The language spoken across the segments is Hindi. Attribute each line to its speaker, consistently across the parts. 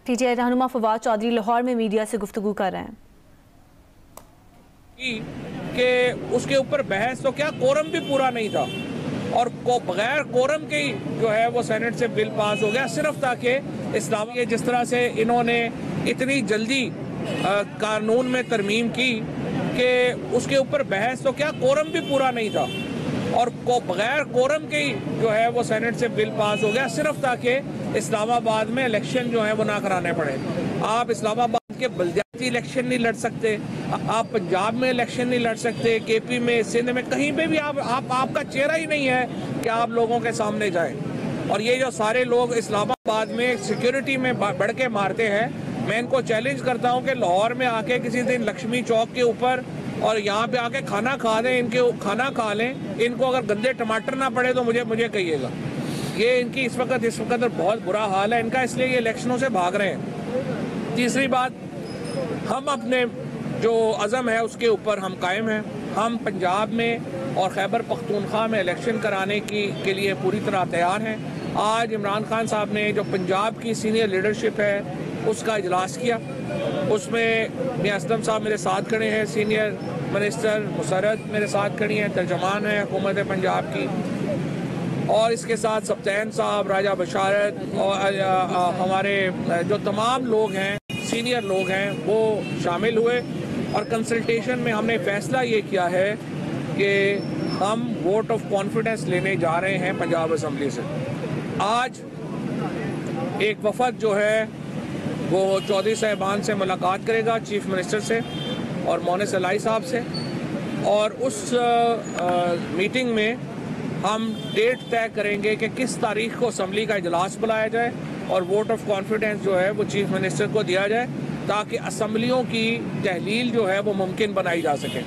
Speaker 1: पीटीआई रहनुमा फवाद चौधरी लाहौर में मीडिया से गुफ्तगू कर रहे हैं
Speaker 2: कि उसके ऊपर बहस तो क्या कोरम भी पूरा नहीं था और बगैर कोरम के ही जो है वो सेनेट से बिल पास हो गया, सिर्फ ताकि इस्लामी जिस तरह से इन्होंने इतनी जल्दी कानून में तरमीम की कि उसके ऊपर बहस तो क्या कोरम भी पूरा नहीं था और बगैर कोरम के ही जो है वो सेनेट से बिल पास हो गया, सिर्फ ताकि इस्लामाबाद में इलेक्शन जो है वो ना कराने पड़े। आप इस्लामाबाद के बल्दियाती इलेक्शन नहीं लड़ सकते, आप पंजाब में इलेक्शन नहीं लड़ सकते, केपी में, सिंध में, कहीं पे भी आपका चेहरा ही नहीं है कि आप लोगों के सामने जाए। और ये जो सारे लोग इस्लामाबाद में सिक्योरिटी में बढ़ के मारते हैं, मैं इनको चैलेंज करता हूँ कि लाहौर में आके किसी दिन लक्ष्मी चौक के ऊपर और यहाँ पे आके खाना खा दें, इनके खाना खा लें, इनको अगर गंदे टमाटर ना पड़े तो मुझे कहिएगा। ये इनकी इस वक्त बहुत बुरा हाल है इनका, इसलिए ये इलेक्शनों से भाग रहे हैं। तीसरी बात, हम अपने जो अज़म है उसके ऊपर हम कायम हैं। हम पंजाब में और खैबर पख्तूनख्वा में इलेक्शन कराने के लिए पूरी तरह तैयार हैं। आज इमरान खान साहब ने जो पंजाब की सीनियर लीडरशिप है उसका इजलास किया, उसमें मियां असलम साहब मेरे साथ खड़े हैं, सीनियर मिनिस्टर मुसरत मेरे साथ खड़ी हैं, तर्जमान है हुकूमत पंजाब की, और इसके साथ सब्तैन साहब, राजा बशारत और हमारे जो तमाम लोग हैं, सीनियर लोग हैं, वो शामिल हुए। और कंसल्टेशन में हमने फैसला ये किया है कि हम वोट ऑफ कॉन्फिडेंस लेने जा रहे हैं पंजाब असम्बली से। आज एक वफद जो है वो चौधरी साहिबान से मुलाकात करेगा, चीफ मिनिस्टर से और मोनिस अलाई साहब से, और उस मीटिंग में हम डेट तय करेंगे कि किस तारीख को असम्बली का इजलास बुलाया जाए और वोट ऑफ कॉन्फिडेंस जो है वो चीफ मिनिस्टर को दिया जाए, ताकि असम्बलियों की तहलील जो है वो मुमकिन बनाई जा सके।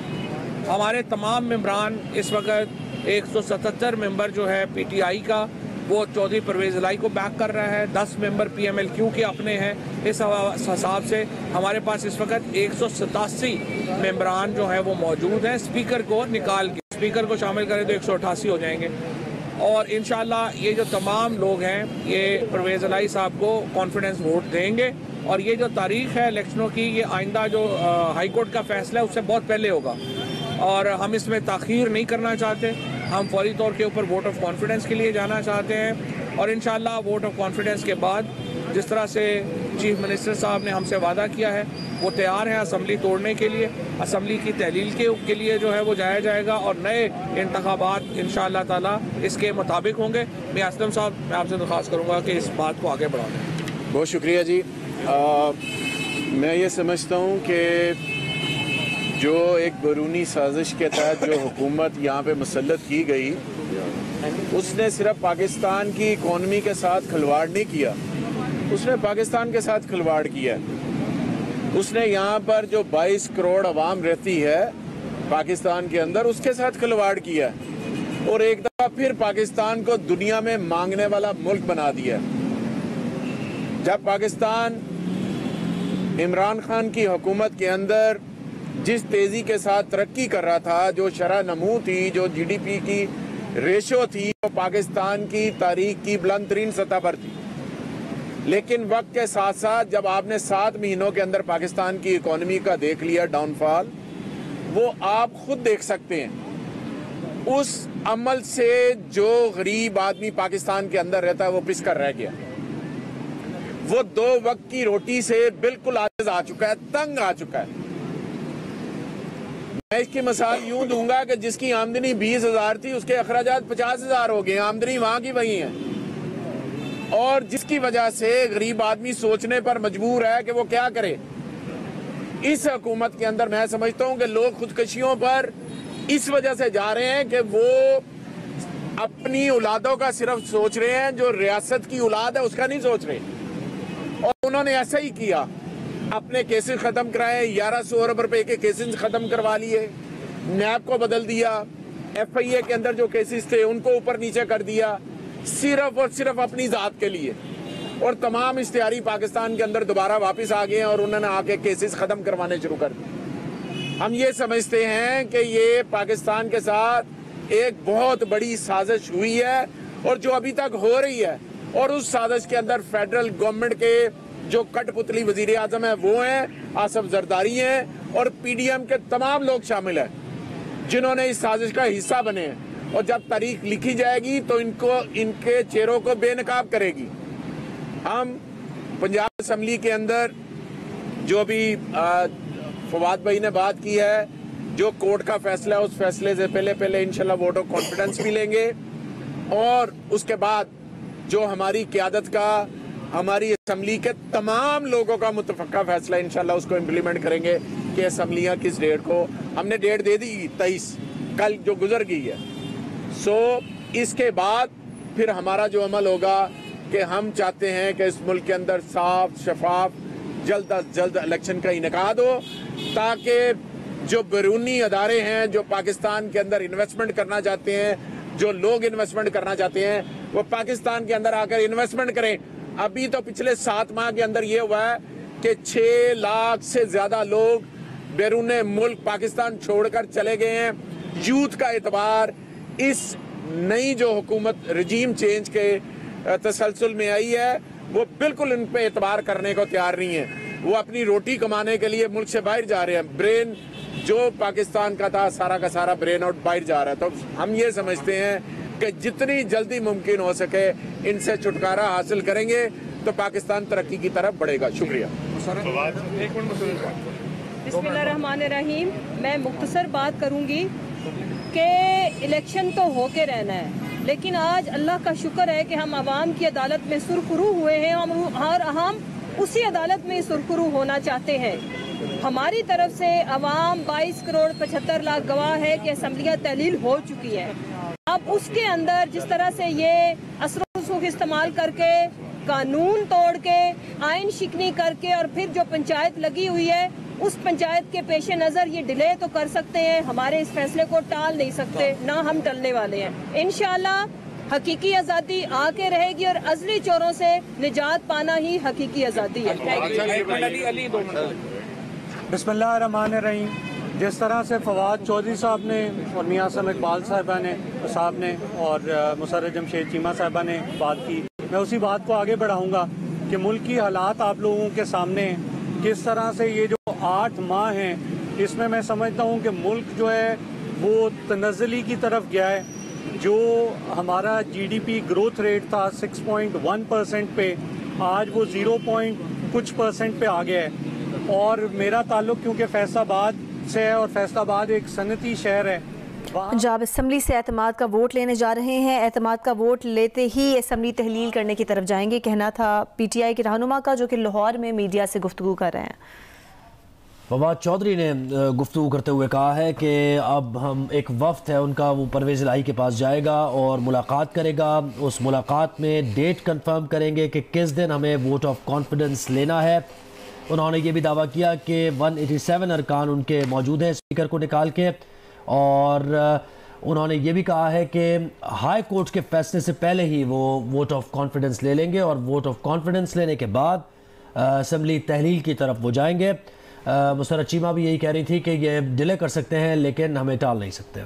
Speaker 2: हमारे तमाम मेंबरान इस वक्त 177 मेंबर जो है पीटीआई का वो चौधरी परवेज़ इलाही को बैक कर रहा है, 10 मेंबर पीएमएलक्यू के अपने हैं। इस हिसाब से हमारे पास इस वक्त 187 मेंबरान जो हैं वो मौजूद हैं। स्पीकर को निकाल के, स्पीकर को शामिल करें तो 188 हो जाएंगे। और इंशाल्लाह ये जो तमाम लोग हैं ये परवेज़ इलाही साहब को कॉन्फिडेंस वोट देंगे। और ये जो तारीख है इलेक्शनों की, ये आइंदा जो हाई कोर्ट का फैसला है उससे बहुत पहले होगा और हम इसमें ताख़ीर नहीं करना चाहते। हम फौरी तौर के ऊपर वोट ऑफ कॉन्फिडेंस के लिए जाना चाहते हैं और इंशाल्लाह वोट ऑफ कॉन्फिडेंस के बाद जिस तरह से चीफ मिनिस्टर साहब ने हमसे वादा किया है वो तैयार है असम्बली तोड़ने के लिए, असम्बली की तहलील के लिए जो है वो जाया जाएगा और नए इंतखाबात इंशाअल्लाह ताला इसके मुताबिक होंगे। मैं असलम साहब, मैं आपसे दरख्वास्त करूँगा कि इस बात को आगे बढ़ाएं।
Speaker 3: बहुत शुक्रिया जी। मैं ये समझता हूँ कि जो एक बैरूनी साजिश के तहत जो हुकूमत यहाँ पे मुसल्लत की गई, उसने सिर्फ पाकिस्तान की इकॉनमी के साथ खिलवाड़ नहीं किया, उसने पाकिस्तान के साथ खिलवाड़ किया। उसने यहाँ पर जो 22 करोड़ आवाम रहती है पाकिस्तान के अंदर, उसके साथ खिलवाड़ किया और एक दफ़ा फिर पाकिस्तान को दुनिया में मांगने वाला मुल्क बना दिया। जब पाकिस्तान इमरान खान की हुकूमत के अंदर जिस तेज़ी के साथ तरक्की कर रहा था, जो शरह नमू थी, जो जीडीपी की रेशो थी, वो पाकिस्तान की तारीख की बुलंद तरीन सतह पर थी। लेकिन वक्त के साथ साथ जब आपने 7 महीनों के अंदर पाकिस्तान की इकॉनमी का देख लिया डाउनफॉल, वो आप खुद देख सकते हैं। उस अमल से जो गरीब आदमी पाकिस्तान के अंदर रहता है वो पिस कर रह गया। वो 2 वक्त की रोटी से बिल्कुल आजिज आ चुका है, तंग आ चुका है। मैं इसकी मिसाल यूं दूंगा कि जिसकी आमदनी 20,000 थी उसके अखराजात 50,000 हो गए, आमदनी वहां की वही है, और जिसकी वजह से गरीब आदमी सोचने पर मजबूर है कि वो क्या करे। इस हुकूमत के अंदर मैं समझता हूं कि लोग खुदकशियों पर इस वजह से जा रहे हैं कि वो अपनी औलादों का सिर्फ सोच रहे हैं, जो रियासत की औलाद है उसका नहीं सोच रहे। और उन्होंने ऐसा ही किया, अपने केसेस खत्म कराए, 1100 अरब रुपए के केसेस खत्म करवा लिए, नैब को बदल दिया, FIA के अंदर जो केसेस थे उनको ऊपर नीचे कर दिया, सिर्फ और सिर्फ अपनी जात के लिए। और तमाम इश्तिहारी पाकिस्तान के अंदर दोबारा वापस आ गए और उन्होंने आके केसेस खत्म करवाने शुरू कर दिए। हम ये समझते हैं कि ये पाकिस्तान के साथ एक बहुत बड़ी साजिश हुई है और जो अभी तक हो रही है, और उस साजिश के अंदर फेडरल गवर्नमेंट के जो कठपुतली वजीर आजम है वो हैं, आसफ जरदारी हैं और PDM के तमाम लोग शामिल हैं जिन्होंने इस साजिश का हिस्सा बने हैं। और जब तारीख लिखी जाएगी तो इनके चेहरों को बेनकाब करेगी। हम पंजाब असम्बली के अंदर जो भी फवाद भाई ने बात की है, जो कोर्ट का फैसला है उस फैसले से पहले इंशाल्लाह वोट ऑफ कॉन्फिडेंस भी लेंगे और उसके बाद जो हमारी क़यादत का, हमारी असम्बली के तमाम लोगों का मुतफ़क्का फैसला इंशाल्लाह उसको इम्प्लीमेंट करेंगे कि असम्बलियाँ किस डेट को, हमने डेट दे दी 23 कल जो गुजर गई है। सो इसके बाद फिर हमारा जो अमल होगा कि हम चाहते हैं कि इस मुल्क के अंदर साफ शफाफ जल्द अज जल्द इलेक्शन का इनेकाद हो, ताकि जो बैरूनी अदारे हैं जो पाकिस्तान के अंदर इन्वेस्टमेंट करना चाहते हैं, जो लोग इन्वेस्टमेंट करना चाहते हैं, वो पाकिस्तान के अंदर आकर इन्वेस्टमेंट करें। अभी तो पिछले 7 माह के अंदर ये हुआ है कि 6 लाख से ज्यादा लोग बैरून मुल्क पाकिस्तान छोड़कर चले गए हैं। यूथ का एतबार इस नई जो हुकूमत रजीम चेंज के तसलसल में आई है वो बिल्कुल इन पे एतबार करने को तैयार नहीं है। वो अपनी रोटी कमाने के लिए मुल्क से बाहर जा रहे हैं। ब्रेन जो पाकिस्तान का था सारा का सारा ब्रेन आउट बाहर जा रहा है। तो हम ये समझते हैं कि जितनी जल्दी मुमकिन हो सके इनसे छुटकारा हासिल करेंगे तो पाकिस्तान तरक्की की तरफ बढ़ेगा। शुक्रिया।
Speaker 4: बिस्मिल्लाहिर्रहमानिर्रहीम। मैं मुख्तसर बात करूंगी कि इलेक्शन तो होके रहना है, लेकिन आज अल्लाह का शुक्र है कि हम आवाम की अदालत में सुरखरू हुए हैं और हम उसी अदालत में सुरखरू होना चाहते हैं। हमारी तरफ से आवाम 22 करोड़ 75 लाख गवाह है कि असम्बलियाँ तहलील हो चुकी है। अब उसके अंदर जिस तरह से ये असर इस्तेमाल करके, कानून तोड़ के, आइन शिकनी करके और फिर जो पंचायत लगी हुई है उस पंचायत के पेश नज़र ये डिले तो कर सकते हैं, हमारे इस फैसले को टाल नहीं सकते, ना हम टलने वाले हैं। इंशाल्लाह हकीकी आज़ादी आके रहेगी और अज़ली चोरों से निजात पाना ही हकीकी आज़ादी है।
Speaker 5: बिस्मिल्लाहिर्रहमानिर्रहीम। जिस तरह से फवाद चौधरी साहब ने और मियाँ आसम इकबाल साहब ने और मुसर्रत जमशेद चीमा साहबा ने बात की, मैं उसी बात को आगे बढ़ाऊँगा कि मुल्क की हालात आप लोगों के सामने किस तरह से ये जो 8 माह हैं इसमें मैं समझता हूँ कि मुल्क जो है वो तनज़्ज़ुली की तरफ गया है। जो हमारा GDP ग्रोथ रेट था 6.1% पे, आज वो 0. कुछ% पे आ गया है। और मेरा ताल्लुक़ क्योंकि फैसलाबाद से है और फैसलाबाद एक सनती शहर है।
Speaker 1: पंजाब असम्बली से एतमाद का वोट लेने जा रहे हैं। एतमाद का वोट लेते ही असम्बली तहलील करने की तरफ जाएंगे, कहना था PTI के रहनुमा का, जो कि लाहौर में मीडिया से गुफ्तगू कर रहे हैं।
Speaker 6: फवाद चौधरी ने गुफ्तगू करते हुए कहा है कि अब हम एक वफ्द है उनका, वो परवेज़ इलाही के पास जाएगा और मुलाकात करेगा। उस मुलाकात में डेट कंफर्म करेंगे कि किस दिन हमें वोट ऑफ कॉन्फिडेंस लेना है। उन्होंने ये भी दावा किया कि 187 अरकान उनके मौजूद हैं स्पीकर को निकाल के, और उन्होंने ये भी कहा है कि हाई कोर्ट के फैसले से पहले ही वो वोट ऑफ कॉन्फिडेंस ले लेंगे और वोट ऑफ कॉन्फिडेंस लेने के बाद असम्बली तहलील की तरफ वो जाएंगे। मुसर्रत चीमा भी यही कह रही थी कि ये डिले कर सकते हैं लेकिन हमें टाल नहीं सकते।